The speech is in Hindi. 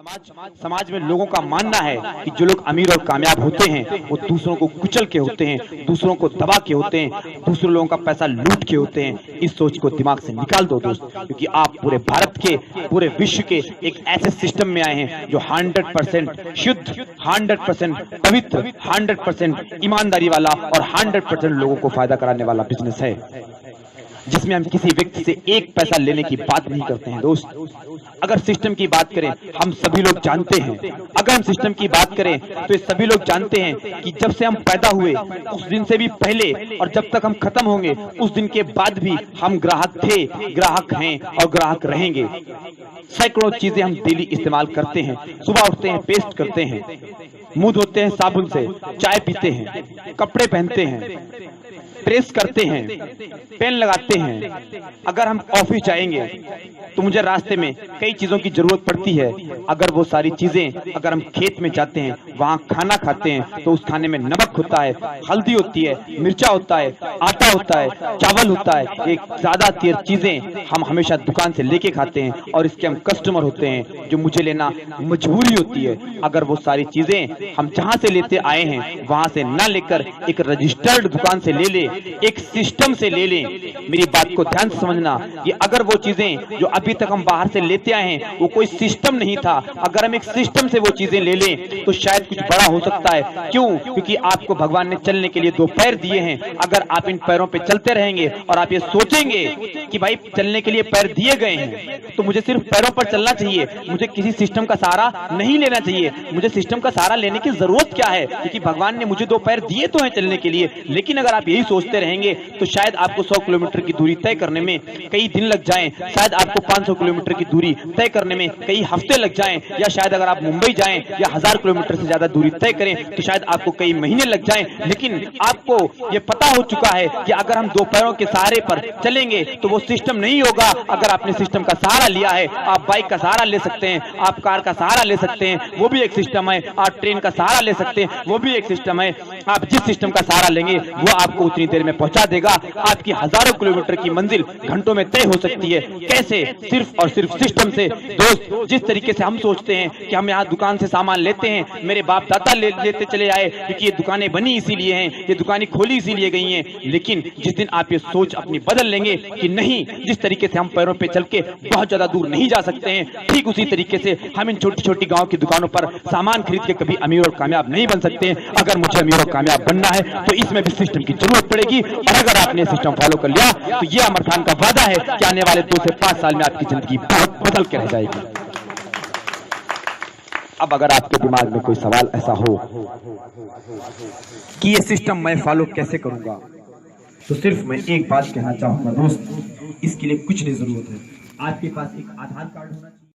समाज में लोगों का मानना है कि जो लोग अमीर और कामयाब होते हैं वो दूसरों को कुचल के होते हैं, दूसरों को दबा के होते हैं, दूसरे लोगों का पैसा लूट के होते हैं। इस सोच को दिमाग से निकाल दो दोस्त, क्योंकि आप पूरे भारत के, पूरे विश्व के एक ऐसे सिस्टम में आए हैं जो 100% शुद्ध, 100% पवित्र, 100% ईमानदारी वाला और 100% लोगों को फायदा कराने वाला बिजनेस है, जिसमें हम किसी व्यक्ति से एक पैसा लेने की बात नहीं करते हैं दोस्त। अगर सिस्टम की बात करें, हम सभी लोग जानते हैं, अगर हम सिस्टम की बात करें तो ये सभी लोग जानते हैं कि जब से हम पैदा हुए उस दिन से भी पहले और जब तक हम खत्म होंगे उस दिन के बाद भी हम ग्राहक थे, ग्राहक हैं और ग्राहक रहेंगे। सैकड़ों चीजें हम डेली इस्तेमाल करते हैं। सुबह उठते हैं, पेस्ट करते हैं, मुंह धोते हैं साबुन से, चाय पीते हैं, कपड़े पहनते हैं, प्रेस करते हैं, पेन लगाते हैं। अगर हम ऑफिस जाएंगे तो मुझे रास्ते में कई चीजों की जरूरत पड़ती है। अगर वो सारी चीजें, अगर हम खेत में जाते हैं, वहां खाना खाते हैं तो उस खाने में नमक होता है, हल्दी होती है, मिर्चा होता है, आटा होता है, चावल होता है। एक ज्यादातर चीजें हम हमेशा दुकान से लेके खाते हैं और इसके हम कस्टमर होते हैं जो मुझे लेना मजबूरी होती है। अगर वो सारी चीजें हम जहां से लेते आए हैं वहां से ना लेकर एक रजिस्टर्ड दुकान से ले ले, एक सिस्टम से ले लें। मेरी बात को ध्यान से समझना कि अगर वो चीजें जो अभी तक हम बाहर से लेते आए हैं वो कोई सिस्टम नहीं था, अगर हम एक सिस्टम से वो चीजें ले लें तो शायद कुछ बड़ा हो सकता है। क्यों? क्योंकि आपको भगवान ने चलने के लिए 2 पैर दिए हैं। अगर आप इन पैरों पे चलते रहेंगे और आप ये सोचेंगे कि भाई चलने के लिए पैर दिए गए हैं तो मुझे सिर्फ पैरों पर चलना चाहिए, मुझे किसी सिस्टम का सहारा नहीं लेना चाहिए, मुझे सिस्टम का सहारा लेने की जरूरत क्या है, क्योंकि भगवान ने मुझे 2 पैर दिए तो हैं चलने के लिए। लेकिन अगर आप यही सोचते रहेंगे तो शायद आपको 100 किलोमीटर की दूरी तय करने में कई दिन लग जाएं, शायद आपको 500 किलोमीटर की दूरी तय करने में कई हफ्ते लग जाएं, या शायद अगर आप मुंबई जाएं या 1000 किलोमीटर से ज्यादा दूरी तय करें तो शायद आपको कई महीने लग जाएं। लेकिन आपको ये पता हो चुका है कि अगर हम 2 पैरों के सहारे पर चलेंगे तो वो सिस्टम नहीं होगा। अगर आपने सिस्टम का सहारा लिया है, आप बाइक का सहारा ले सकते हैं, आप कार का सहारा ले सकते हैं, वो भी एक सिस्टम है, आप ट्रेन का सहारा ले सकते हैं, वो भी एक सिस्टम है। आप जिस सिस्टम का सहारा लेंगे वो आपको उतनी देर में पहुंचा देगा। आपकी हजारों किलोमीटर की मंजिल घंटों में तय हो सकती है। कैसे? सिर्फ और सिर्फ सिस्टम से। दोस्त, जिस तरीके से हम सोचते हैं कि हम यहाँ दुकान से सामान लेते हैं, मेरे बाप दादा लेते चले आए क्योंकि ये दुकानें बनी इसीलिए हैं, ये दुकानें खोली इसीलिए गई हैं। लेकिन जिस दिन आप ये सोच अपनी बदल लेंगे कि नहीं, जिस तरीके से हम पैरों पे चल के बहुत ज्यादा दूर नहीं जा सकते हैं, ठीक उसी तरीके से हम इन छोटी छोटी गाँव की दुकानों पर सामान खरीद के कभी अमीर और कामयाब नहीं बन सकते हैं। अगर मुझे अमीर और कामयाब बनना है तो इसमें भी सिस्टम की जरूरत पड़ेगी। और अगर आपने सिस्टम फॉलो कर लिया तो ये आमिर खान का वादा है कि आने वाले 2 से 5 साल में आपकी जिंदगी बहुत बदल के रह जाएगी। अब अगर आपके दिमाग में कोई सवाल ऐसा हो कि ये सिस्टम मैं फॉलो कैसे करूंगा, तो सिर्फ मैं एक बात कहना चाहूंगा दोस्त, इसके लिए कुछ नहीं जरूरत है। आपके पास एक आधार कार्ड होना चाहिए।